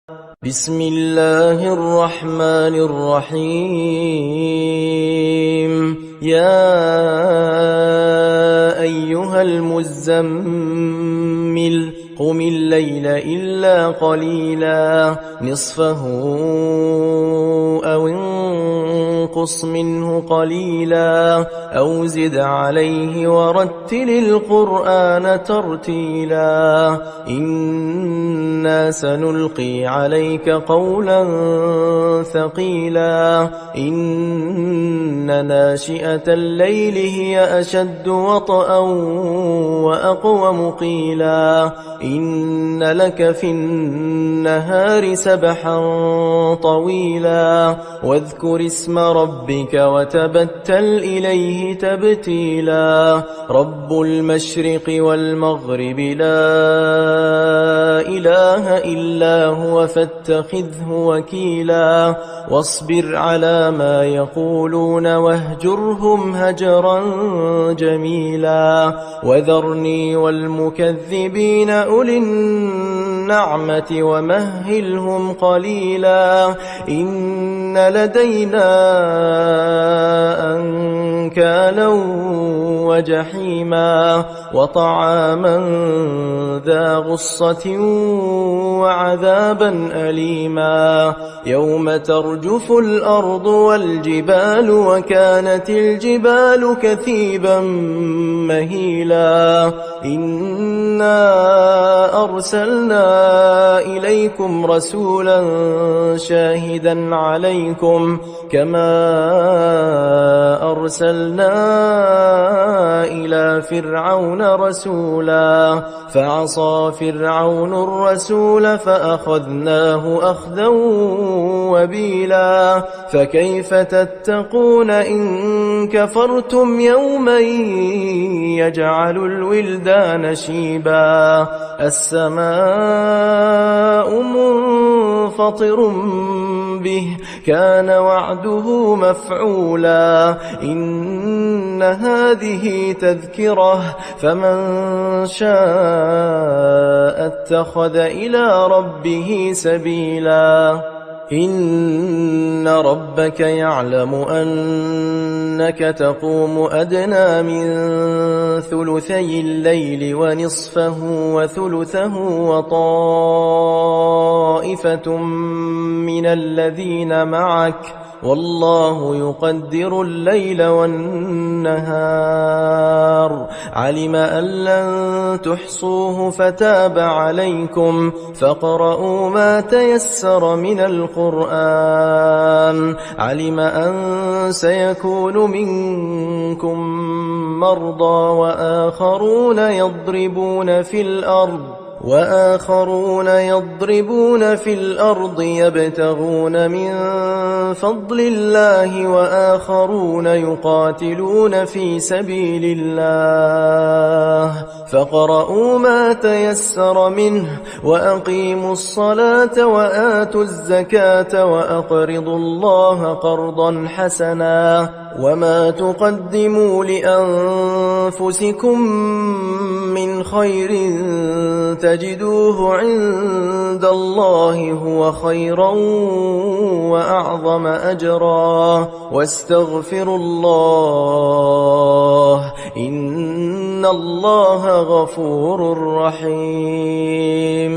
بسم الله الرحمن الرحيم يا أيها المزمل قم الليل إلا قليلا نصفه أو انقص منه قليلا أو زد عليه ورتل القرآن ترتيلا إنا سنلقي عليك قولا ثقيلا إن ناشئة الليل هي أشد وطئا وأقوم قيلا إن لك في النهار سبحا طويلا واذكر اسم ربك وتبتل إليه تبتيلا رب المشرق والمغرب لا إله إلا هو فاتخذه وكيلا واصبر على ما يقولون واهجرهم هجرا جميلا وذرني والمكذبين أولي النعمة ومهلهم قليلا إن لدينا أنكالا وجحيما وطعاما ذا غصة وعذابا أليما يوم ترجف الأرض والجبال وكانت الجبال كثيبا مهيلا إنا أرسلنا إليكم رسولا شاهدا عليكم كما أرسلنا إلى فرعون رسولا فعصى فرعون الرسول فأخذناه أخذا وبيلا فكيف تتقون إن كفرتم يوما يجعل الولدان شيبا السماء منفطر به كان وعده مفعولا إن هذه تذكرة فمن شاء اتخذ إلى ربه سبيلا إن ربك يعلم أنك تقوم أدنى من ثلثي الليل ونصفه وثلثه وطائفة من الذين معك والله يقدر الليل والنهار علم أن لن تحصوه فتاب عليكم فاقرؤوا ما تيسر من القرآن علم أن سيكون منكم مرضى وآخرون يضربون في الأرض يبتغون من فضل الله وآخرون يقاتلون في سبيل الله فاقرؤوا ما تيسر منه وأقيموا الصلاة وآتوا الزكاة وأقرضوا الله قرضا حسنا وما تقدموا لأنفسكم من خير تجدوه عند الله هو خيرا وأعظم أجرا واستغفروا الله إن الله غفور رحيم.